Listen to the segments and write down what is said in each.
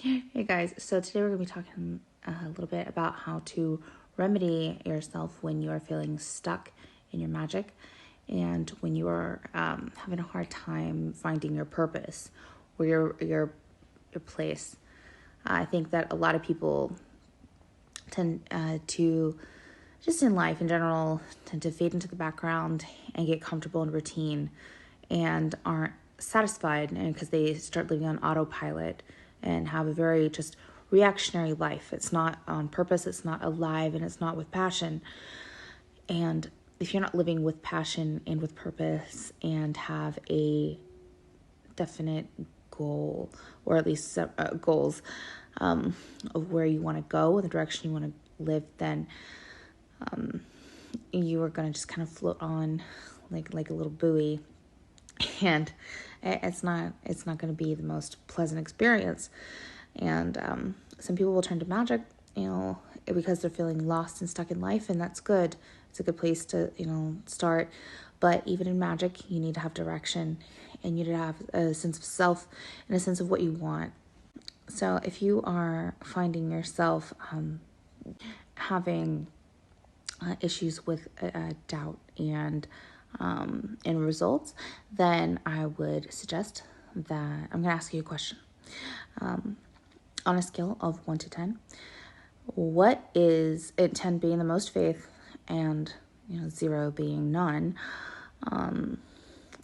Hey guys, so today we're going to be talking a little bit about how to remedy yourself when you are feeling stuck in your magic and when you are having a hard time finding your purpose or your place. I think that a lot of people tend to, just in life in general, tend to fade into the background and get comfortable in routine and aren't satisfied, and because they start living on autopilot and have a very just reactionary life. It's not on purpose, it's not alive, and it's not with passion. And if you're not living with passion and with purpose and have a definite goal, or at least goals of where you want to go, the direction you want to live, then you are going to just kind of float on like a little buoy, and it's not going to be the most pleasant experience. And some people will turn to magic, because they're feeling lost and stuck in life, and that's good. It's a good place to start. But even in magic, you need to have direction, and you need to have a sense of self and a sense of what you want. So if you are finding yourself having issues with doubt and results, then I would suggest that I'm going to ask you a question. On a scale of 1 to 10, what is it, 10 being the most faith and 0 being none,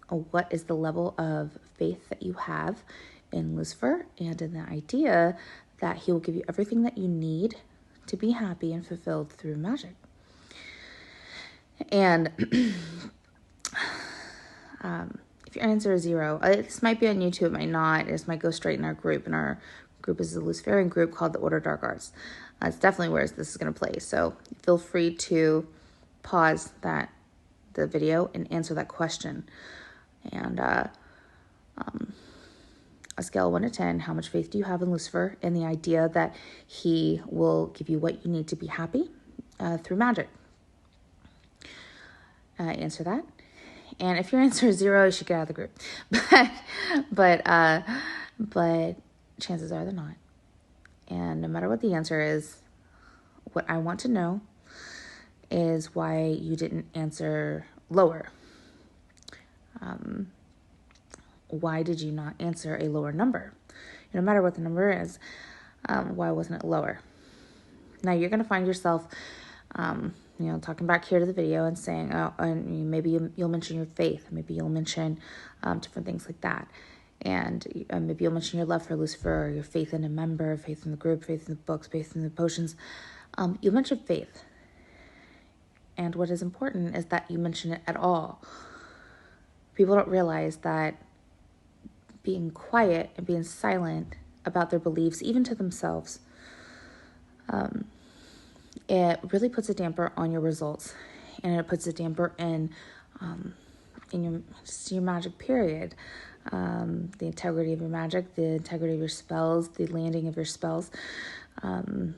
what is the level of faith that you have in Lucifer and in the idea that he will give you everything that you need to be happy and fulfilled through magic? And if your answer is 0, this might be on YouTube, it might not. This might go straight in our group. And our group is a Luciferian group called the Order Dark Arts. That's definitely where this is going to play. So feel free to pause the video and answer that question. And a scale of 1 to 10, how much faith do you have in Lucifer and the idea that he will give you what you need to be happy through magic? Answer that. And if your answer is 0, you should get out of the group. But chances are they're not. And no matter what the answer is, what I want to know is why you didn't answer lower. Why did you not answer a lower number? No matter what the number is, why wasn't it lower? Now you're going to find yourself talking back here to the video and saying, and maybe you'll mention your faith. Maybe you'll mention different things like that. And maybe you'll mention your love for Lucifer, or your faith in a member, faith in the group, faith in the books, faith in the potions. You'll mention faith. And what is important is that you mention it at all. People don't realize that being quiet and being silent about their beliefs, even to themselves, it really puts a damper on your results, and it puts a damper in your magic period. The integrity of your magic, the integrity of your spells, the landing of your spells, and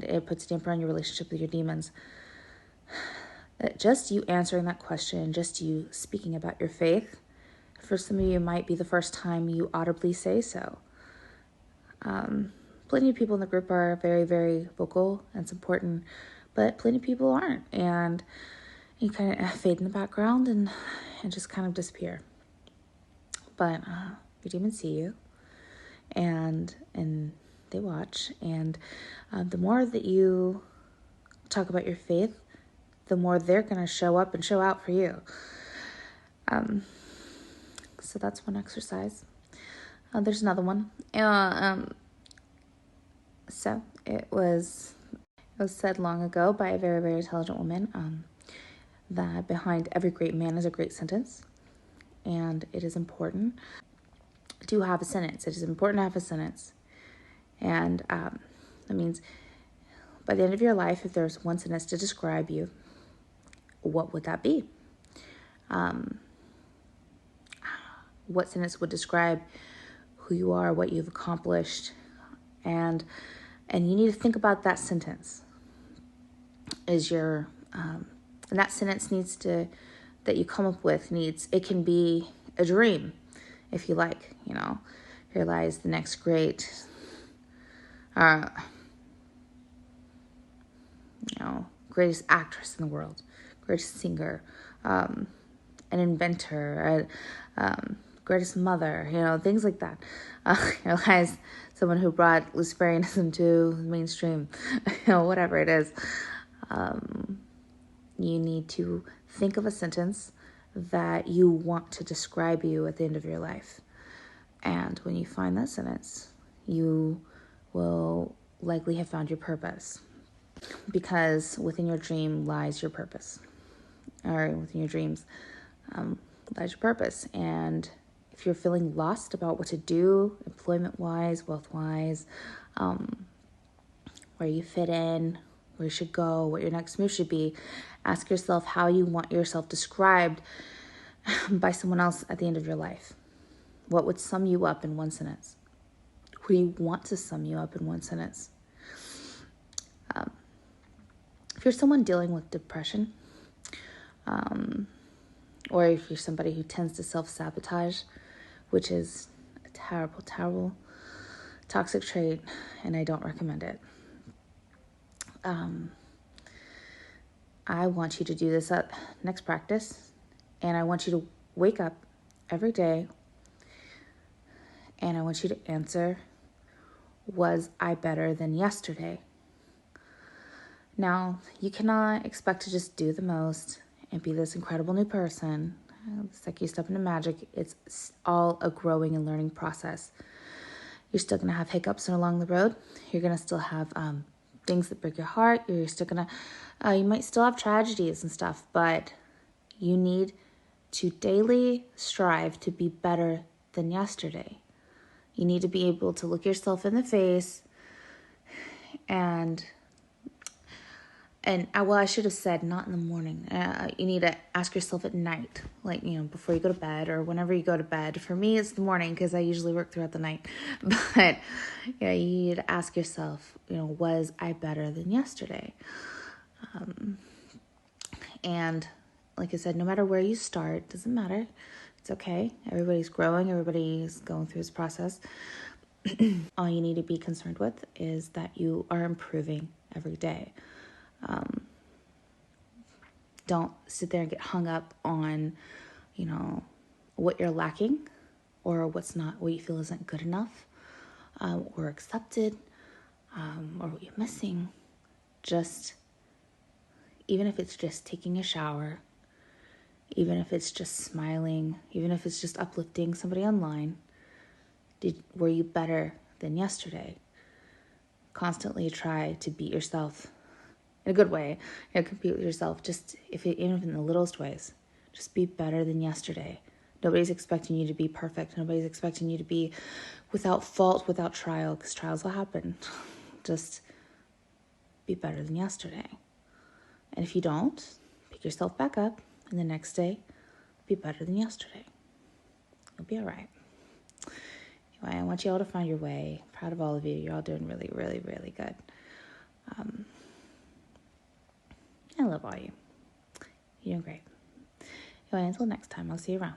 it puts a damper on your relationship with your demons. Just you answering that question, just you speaking about your faith, for some of you might be the first time you audibly say so. Plenty of people in the group are very, very vocal, and it's important, but plenty of people aren't, and you kind of fade in the background and just kind of disappear. But your demons see you, and they watch, and the more that you talk about your faith, the more they're going to show up and show out for you. So that's one exercise. There's another one. So it was said long ago by a very, very intelligent woman that behind every great man is a great sentence. And it is important to have a sentence. It is important to have a sentence. And that means by the end of your life, if there's one sentence to describe you, what would that be? What sentence would describe who you are, what you've accomplished, and you need to think about that sentence. And that sentence that you come up with it can be a dream, if you like, here lies the next great greatest actress in the world, greatest singer, an inventor, greatest mother, things like that. As someone who brought Luciferianism to the mainstream, whatever it is. You need to think of a sentence that you want to describe you at the end of your life. And when you find that sentence, you will likely have found your purpose. Because within your dream lies your purpose. Or within your dreams lies your purpose. And if you're feeling lost about what to do, employment-wise, wealth-wise, where you fit in, where you should go, what your next move should be, ask yourself how you want yourself described by someone else at the end of your life. What would sum you up in one sentence? What do you want to sum you up in one sentence? If you're someone dealing with depression, or if you're somebody who tends to self-sabotage, which is a terrible, terrible toxic trait, and I don't recommend it. I want you to do this at next practice, and I want you to wake up every day, and I want you to answer, was I better than yesterday? Now, you cannot expect to just do the most and be this incredible new person. The second you step into Magick, it's all a growing and learning process. You're still going to have hiccups along the road. You're going to still have things that break your heart. You're still going to, you might still have tragedies and stuff, but you need to daily strive to be better than yesterday. You need to be able to look yourself in the face and I should have said not in the morning. You need to ask yourself at night, like, before you go to bed or whenever you go to bed. For me, it's the morning because I usually work throughout the night. But, you need to ask yourself, was I better than yesterday? And like I said, no matter where you start, doesn't matter. It's okay. Everybody's growing. Everybody's going through this process. All you need to be concerned with is that you are improving every day. Don't sit there and get hung up on, what you're lacking or what you feel isn't good enough or accepted or what you're missing. Just, even if it's just taking a shower, even if it's just smiling, even if it's just uplifting somebody online, were you better than yesterday? Constantly try to beat yourself in a good way, compete with yourself, even if in the littlest ways. Just be better than yesterday. Nobody's expecting you to be perfect. Nobody's expecting you to be without fault, without trial, because trials will happen. Just be better than yesterday. And if you don't, pick yourself back up, and the next day, be better than yesterday. You'll be all right. Anyway, I want you all to find your way. Proud of all of you. You're all doing really, really, really good. I love all you. You're doing great. Anyway, until next time, I'll see you around.